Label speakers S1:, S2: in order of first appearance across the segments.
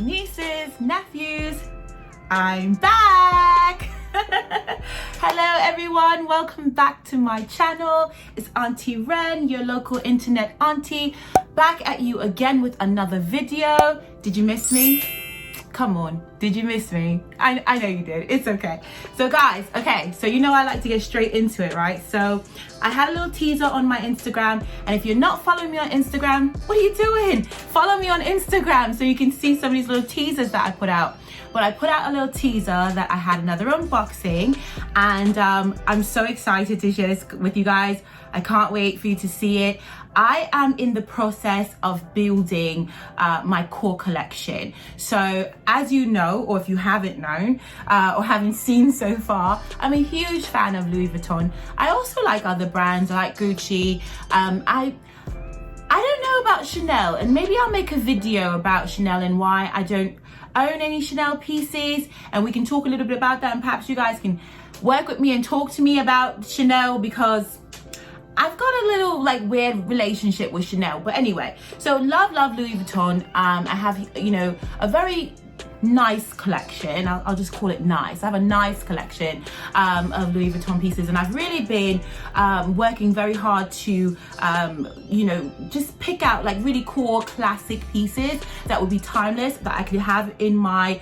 S1: nieces, nephews, I'm back. Hello everyone, welcome back to my channel. It's Auntie Ren, your local internet auntie, back at you again with another video. Did you miss me? Come on, did you miss me? I know you did, it's okay. So guys, okay, so you know I like to get straight into it, right? So I had a little teaser on my Instagram, and if you're not following me on Instagram, what are you doing? Follow me on Instagram so you can see some of these little teasers that I put out. But I put out a little teaser that I had another unboxing, and I'm so excited to share this with you guys. I can't wait for you to see it. I am in the process of building my core collection. So as you know, or if you haven't known or haven't seen so far, I'm a huge fan of Louis Vuitton. I also like other brands, I like Gucci. I don't know about Chanel, and maybe I'll make a video about Chanel and why I don't own any Chanel pieces, and we can talk a little bit about that, and perhaps you guys can work with me and talk to me about Chanel, because I've got a little weird relationship with Chanel. But anyway, so love Louis Vuitton. I have, you know, a very nice collection. I'll just call it nice. I have a nice collection of Louis Vuitton pieces, and I've really been working very hard to you know, just pick out really core classic pieces that would be timeless, that I could have in my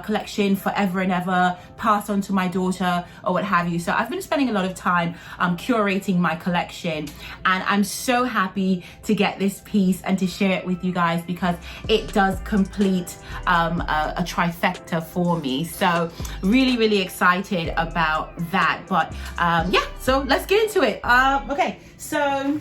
S1: collection forever and ever, pass on to my daughter or what have you. So I've been spending a lot of time curating my collection, and I'm so happy to get this piece and to share it with you guys, because it does complete a trifecta for me. So really excited about that. But yeah, so let's get into it. Okay, so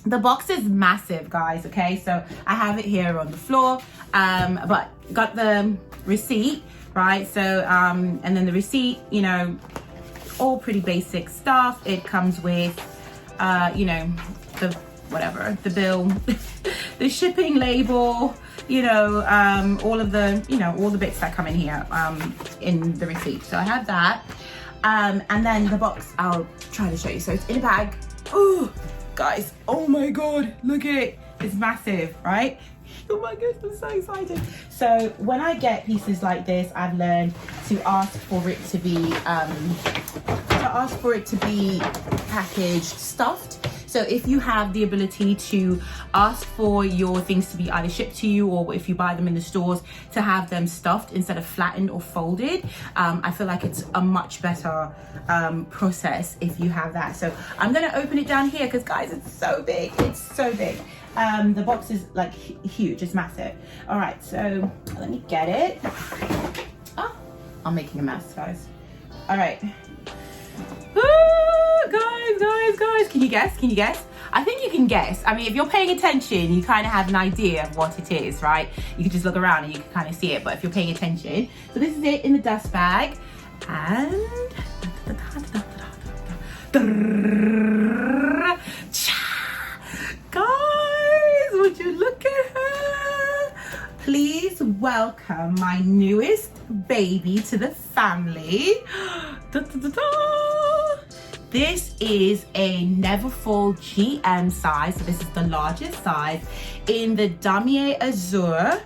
S1: the box is massive, guys. Okay, so I have it here on the floor, but got the receipt, right? So and then the receipt, you know, all pretty basic stuff. It comes with you know, the whatever, the bill, the shipping label, you know, all of the, you know, all the bits that come in here in the receipt. So I have that, and then the box, I'll try to show you. So it's in a bag. Oh guys, oh my god, look at it, it's massive, right? Oh my goodness, I'm so excited. So when I get pieces like this, I've learned to ask for it to be packaged stuffed. So if you have the ability to ask for your things to be either shipped to you, or if you buy them in the stores, to have them stuffed instead of flattened or folded, I feel like it's a much better process if you have that. So I'm gonna open it down here, because guys, it's so big, it's so big. The box is like huge, it's massive. All right, so let me get it. Oh, I'm making a mess, guys. All right. Guys, can you guess? I think you can guess. I mean, if you're paying attention, you kind of have an idea of what it is, right? You can just look around and you can kind of see it, but if you're paying attention. So this is it in the dust bag, and guys, would you look at her? Please welcome my newest baby to the family. This is a Neverfull GM size, so this is the largest size, in the Damier Azur,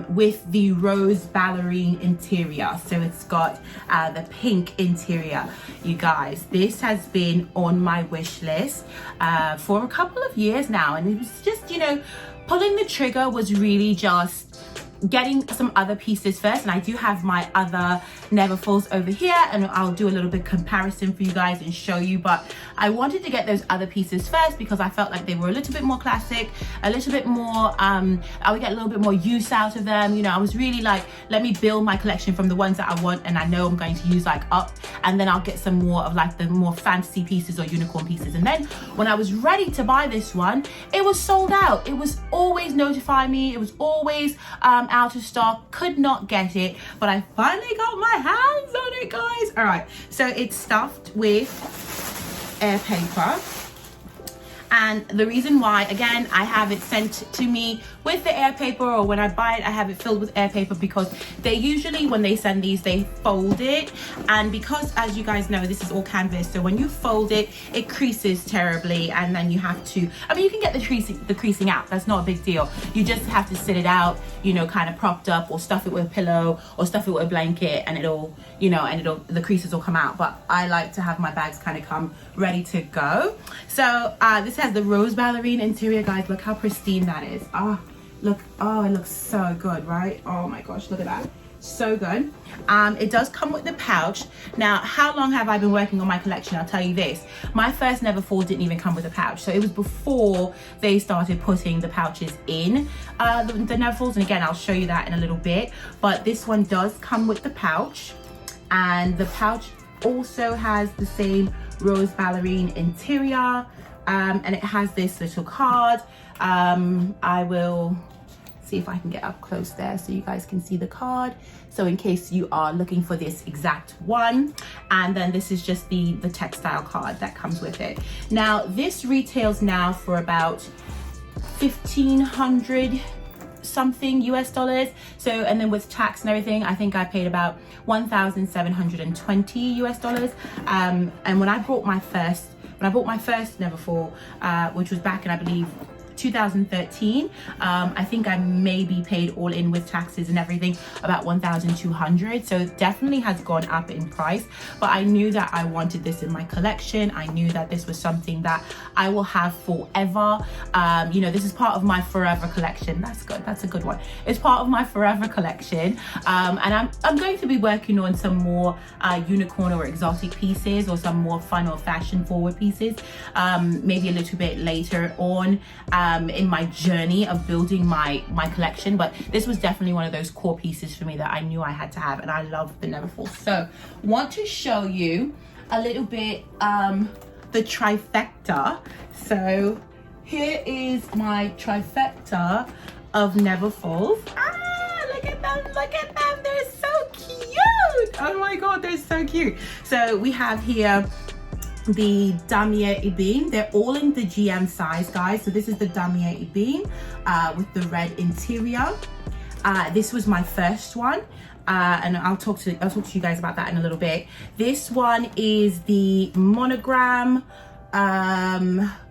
S1: with the rose ballerina interior. So it's got the pink interior. You guys, this has been on my wish list for a couple of years now, and it was just, you know, pulling the trigger was really just getting some other pieces first. And I do have my other Neverfulls over here, and I'll do a little bit comparison for you guys and show you, but I wanted to get those other pieces first because I felt like they were a little bit more classic, a little bit more I would get a little bit more use out of them. You know, I was really like, let me build my collection from the ones that I want and I know I'm going to use up, and then I'll get some more of the more fantasy pieces or unicorn pieces. And then when I was ready to buy this one, it was sold out. It was always notifying me, it was always out of stock, could not get it, but I finally got my hands on it, guys. All right, so it's stuffed with air paper, And the reason why, again, I have it sent to me with the air paper, or when I buy it, I have it filled with air paper, because they usually, when they send these, they fold it. And because, as you guys know, this is all canvas, so when you fold it, it creases terribly, and then you have to, I mean, you can get the creasing out, that's not a big deal. You just have to sit it out, you know, kind of propped up, or stuff it with a pillow, or stuff it with a blanket, and it'll, you know, and the creases will come out. But I like to have my bags kind of come ready to go. So this has the rose ballerina interior, guys. Look how pristine that is. Look, it looks so good, right? Oh my gosh, look at that, so good. It does come with the pouch. Now, how long have I been working on my collection? I'll tell you this, my first Neverfull didn't even come with a pouch, so it was before they started putting the pouches in the Neverfulls, and again, I'll show you that in a little bit. But this one does come with the pouch, and the pouch also has the same rose ballerina interior, and it has this little card. I will see if I can get up close there so you guys can see the card, so in case you are looking for this exact one. And then this is just the textile card that comes with it. Now, this retails now for about 1,500 something US dollars. So, and then with tax and everything, I think I paid about 1,720 US dollars. And when I bought my first Neverfull, which was back in, I believe, 2013, I think I maybe paid all in with taxes and everything about 1,200. So it definitely has gone up in price, but I knew that I wanted this in my collection. I knew that this was something that I will have forever. You know, this is part of my forever collection. That's good, that's a good one. It's part of my forever collection. And I'm going to be working on some more unicorn or exotic pieces, or some more fun or fashion forward pieces, maybe a little bit later on in my journey of building my collection. But this was definitely one of those core pieces for me that I knew I had to have, and I love the Neverfull. So want to show you a little bit the trifecta. So here is my trifecta of Neverfulls. Look at them, they're so cute. Oh my god, they're so cute. So we have here the Damier Ebene. They're all in the GM size, guys. So this is the Damier Ebene with the red interior. This was my first one, and I'll talk to you guys about that in a little bit. This one is the monogram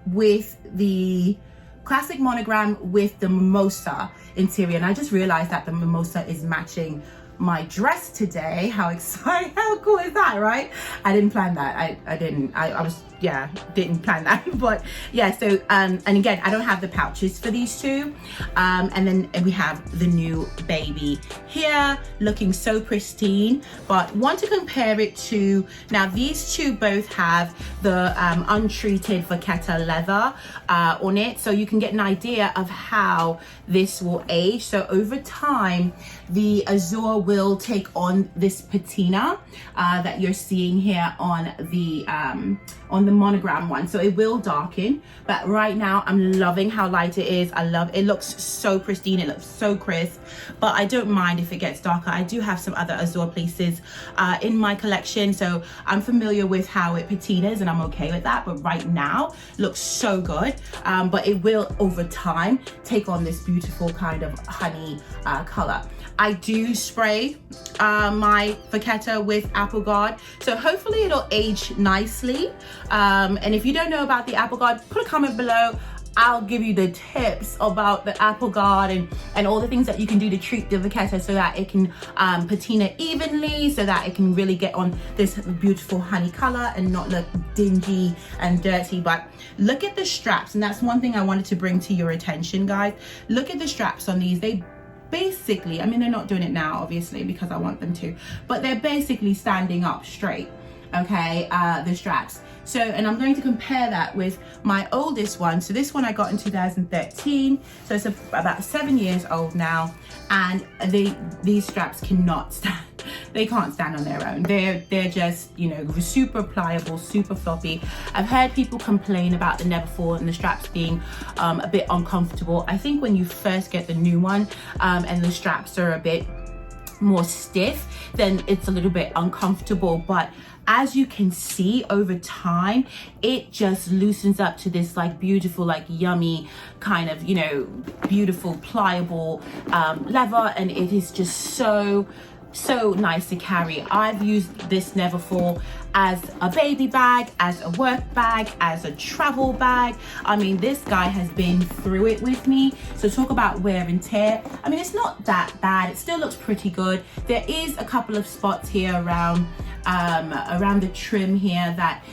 S1: with the classic monogram with the mimosa interior, and I just realized that the mimosa is matching my dress today. How exciting, how cool is that, right? I didn't plan that. I didn't plan that. But yeah, so and again, I don't have the pouches for these two. And then we have the new baby here, looking so pristine. But want to compare it to, now these two both have the untreated vachetta leather on it, so you can get an idea of how this will age. So over time, the Azur will take on this patina that you're seeing here on the monogram one. So it will darken, but right now I'm loving how light it is. I love it. Looks so pristine, it looks so crisp, but I don't mind if it gets darker. I do have some other Azur pieces in my collection, so I'm familiar with how it patinas and I'm okay with that, but right now looks so good. But it will over time take on this beautiful kind of honey color. I do spray my vachetta with Apple Guard, so hopefully it'll age nicely. And if you don't know about the Apple Guard, put a comment below. I'll give you the tips about the Apple Guard and all the things that you can do to treat the vachetta so that it can patina evenly, so that it can really get on this beautiful honey color and not look dingy and dirty. But look at the straps, and that's one thing I wanted to bring to your attention, guys. Look at the straps on these. They basically, I mean, they're not doing it now obviously because I want them to, but they're basically standing up straight, okay, the straps. So, and I'm going to compare that with my oldest one. So this one I got in 2013, so it's about 7 years old now, and these straps cannot stand. They can't stand on their own. They're just, you know, super pliable, super floppy. I've heard people complain about the Neverfull and the straps being a bit uncomfortable. I think when you first get the new one and the straps are a bit more stiff, then it's a little bit uncomfortable. But as you can see over time, it just loosens up to this like beautiful, like yummy kind of, you know, beautiful pliable leather, and it is just so nice to carry. I've used this Neverfull as a baby bag, as a work bag, as a travel bag. I mean, this guy has been through it with me. So talk about wear and tear. I mean, it's not that bad. It still looks pretty good. There is a couple of spots here around the trim here that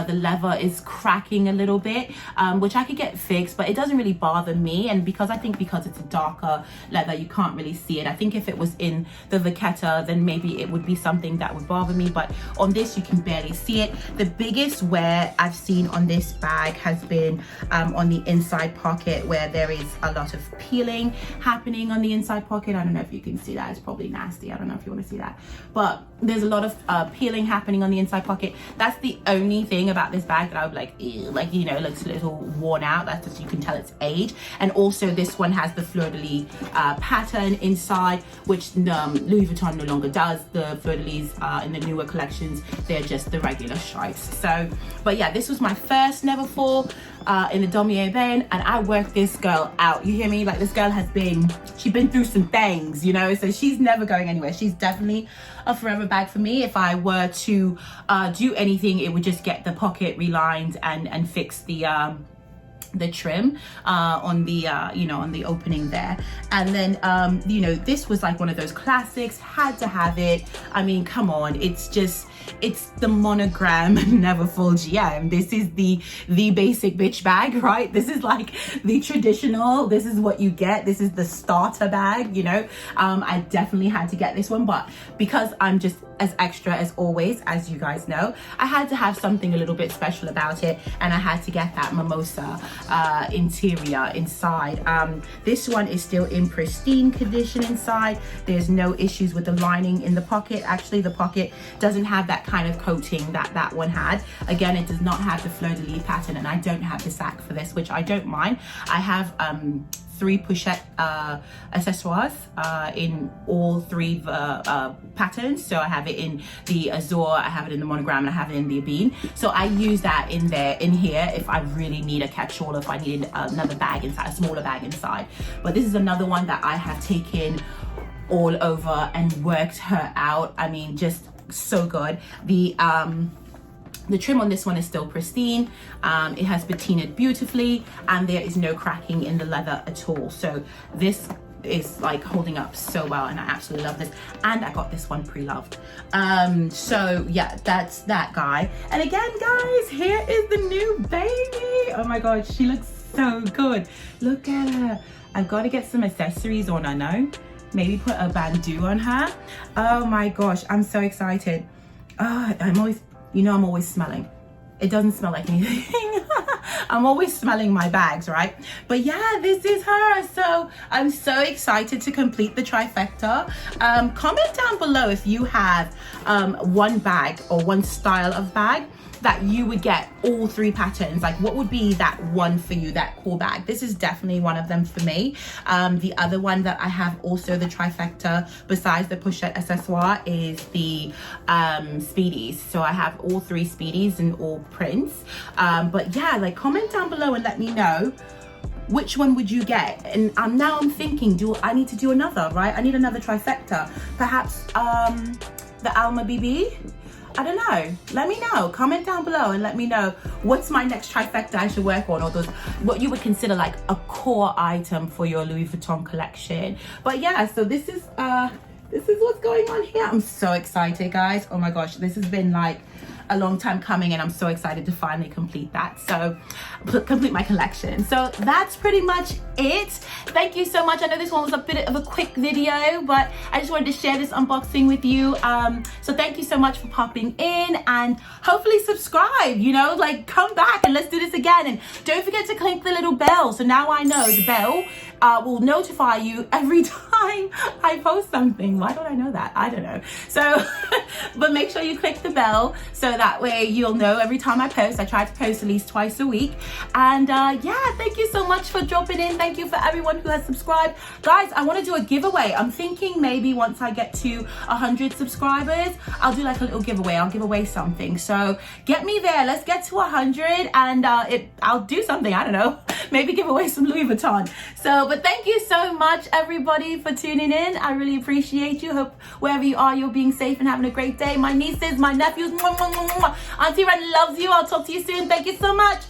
S1: the leather is cracking a little bit, which I could get fixed, but it doesn't really bother me. And because it's a darker leather, you can't really see it. I think if it was in the vachetta, then maybe it would be something that would bother me, but on this you can barely see it. The biggest wear I've seen on this bag has been on the inside pocket, where there is a lot of peeling happening on the inside pocket. I don't know if you can see that. It's probably nasty. I don't know if you want to see that, but there's a lot of peeling happening on the inside pocket. That's the only thing about this bag that I would like, ew, like, you know, it looks a little worn out. That's just, you can tell it's age. And also this one has the fleur-de-lis pattern inside, which Louis Vuitton no longer does. The fleur-de-lis in the newer collections, they're just the regular stripes. So, but yeah, this was my first Neverfull in the Damier Ebene, and I worked this girl out. You hear me? Like, this girl she's been through some things, you know, so she's never going anywhere. She's definitely a forever bag for me. If I were to do anything, it would just get the pocket relined and fix the trim on the you know, on the opening there. And then you know, this was like one of those classics, had to have it. I mean, come on, it's the monogram Neverfull GM. This is the basic bitch bag, right? This is like the traditional, this is what you get, this is the starter bag, you know. I definitely had to get this one, but because I'm just as extra as always, as you guys know, I had to have something a little bit special about it, and I had to get that mimosa interior inside. This one is still in pristine condition inside. There's no issues with the lining in the pocket. Actually, the pocket doesn't have that kind of coating that one had. Again, it does not have the fleur-de-lis pattern, and I don't have the sack for this, which I don't mind. I have 3 pochette accessories in all 3 patterns. So I have it in the Azur, I have it in the monogram, and I have it in the Ebene. So I use that in here if I really need a catch-all, if I need another bag inside, a smaller bag inside. But this is another one that I have taken all over and worked her out. I mean, just so good. The trim on this one is still pristine. It has patinaed beautifully, and there is no cracking in the leather at all. So this is like holding up so well, and I absolutely love this. And I got this one pre-loved. So yeah, that's that guy. And again, guys, here is the new baby. Oh my god, she looks so good. Look at her. I've got to get some accessories on, I know. Maybe put a bandeau on her. Oh my gosh, I'm so excited. I'm always smelling. It doesn't smell like anything. I'm always smelling my bags, right? But yeah, this is her. So I'm so excited to complete the trifecta. Comment down below if you have one bag or one style of bag that you would get all 3 patterns. Like, what would be that one for you, that cool bag? This is definitely one of them for me. The other one that I have, also the trifecta besides the pochette accessoire, is the speedies. So I have all 3 speedies and all prints. But yeah, like, comment down below and let me know which one would you get. And now I'm thinking, do I need to do another, right? I need another trifecta. Perhaps the Alma BB? I don't know. Let me know. Comment down below and let me know what's my next trifecta I should work on, or what you would consider like a core item for your Louis Vuitton collection. But yeah, so this is what's going on here. I'm so excited, guys. Oh my gosh, this has been like a long time coming, and I'm so excited to finally complete that. So complete my collection. So that's pretty much it. Thank you so much. I know this one was a bit of a quick video, but I just wanted to share this unboxing with you. So thank you so much for popping in, and hopefully subscribe, you know, like, come back and let's do this again. And don't forget to click the little bell, so now I know the bell will notify you every time time I post something. Why don't I know that? I don't know. So, but make sure you click the bell so that way you'll know every time I post. I try to post at least twice a week. And yeah, thank you so much for dropping in. Thank you for everyone who has subscribed. Guys, I want to do a giveaway. I'm thinking maybe once I get to 100 subscribers, I'll do like a little giveaway. I'll give away something. So get me there. Let's get to 100 and I'll do something. I don't know. Maybe give away some Louis Vuitton. So, but thank you so much, everybody, for tuning in. I really appreciate you. Hope wherever you are, you're being safe and having a great day. My nieces, my nephews, Auntie Ren loves you. I'll talk to you soon. Thank you so much.